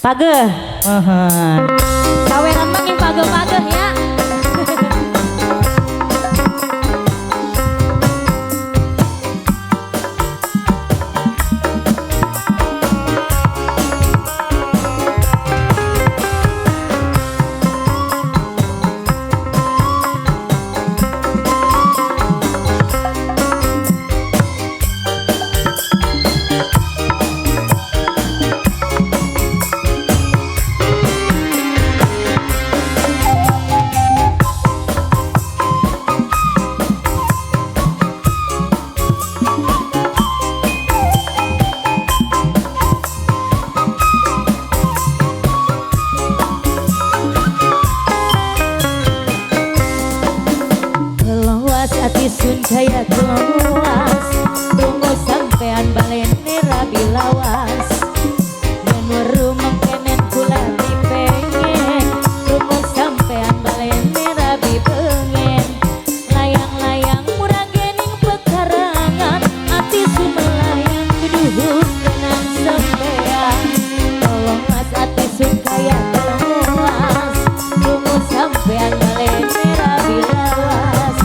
Pageh. Kawenan mah yang pageh-pageh ya. Sun jaya keluas tunggu sampean balene rabi lawas menuru mengkenen kula dipengen tunggu sampean balene rabi pengen layang-layang murah gening pekarangan ati sumelayang keduhur tenang sampean tolong mas ati sun jaya keluas tunggu sampean balene rabi lawas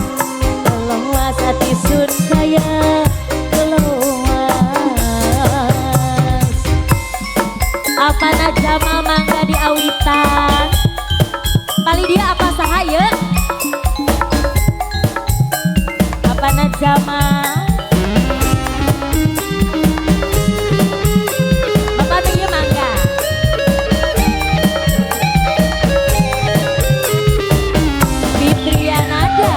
hati sun kaya keluas apa najama mangga di awitan pali dia apa sahaya apa najama bapak dia mangga Fitrian ada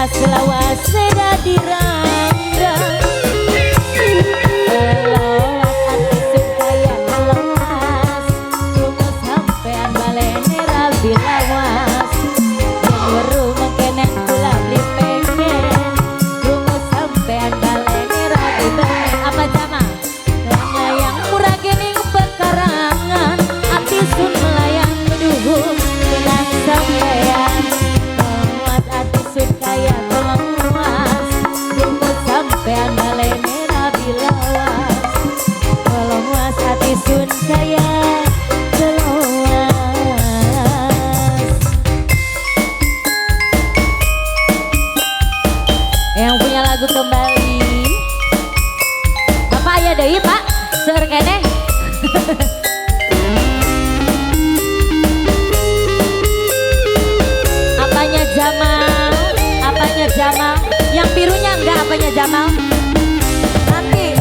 selawas seda dirangga selawas hati supaya kelas tunggu sampean balene rabi lawas yang weru mengkenen kula beli pengen tunggu sampean balene rabi pengen apa jama layang murah gening pekarangan hati sun melayang keduhur tenang sampean lawas hati sun kaya sampean balene rabi lawas tolong was hati sun kaya keluas yang punya lagu kembali Bapak ya deui Pak seur keneh apanya Jamal yang birunya enggak apanya Jamal nanti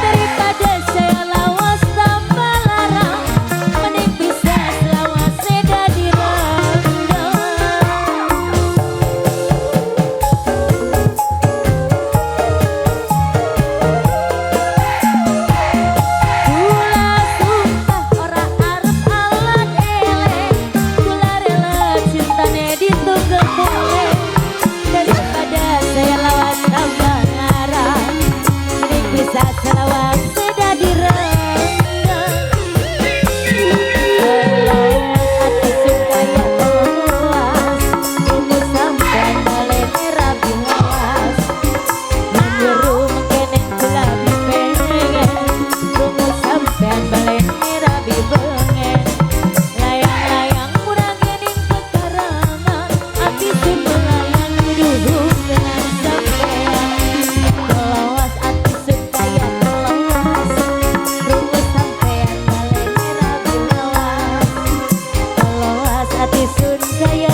daripada saya lawas tambah larang mending bisa selawas seda dirangga selawas seda dirangga selawas hati supaya keluas tunggu sampean balene rabi lawas menyeru mengkenen kula dipengen tunggu sampean balene rabi bengen layang-layang murah gening pekarangan hati sun melayang keduhur tenang sampean keluas hati sun kaya keluas kaya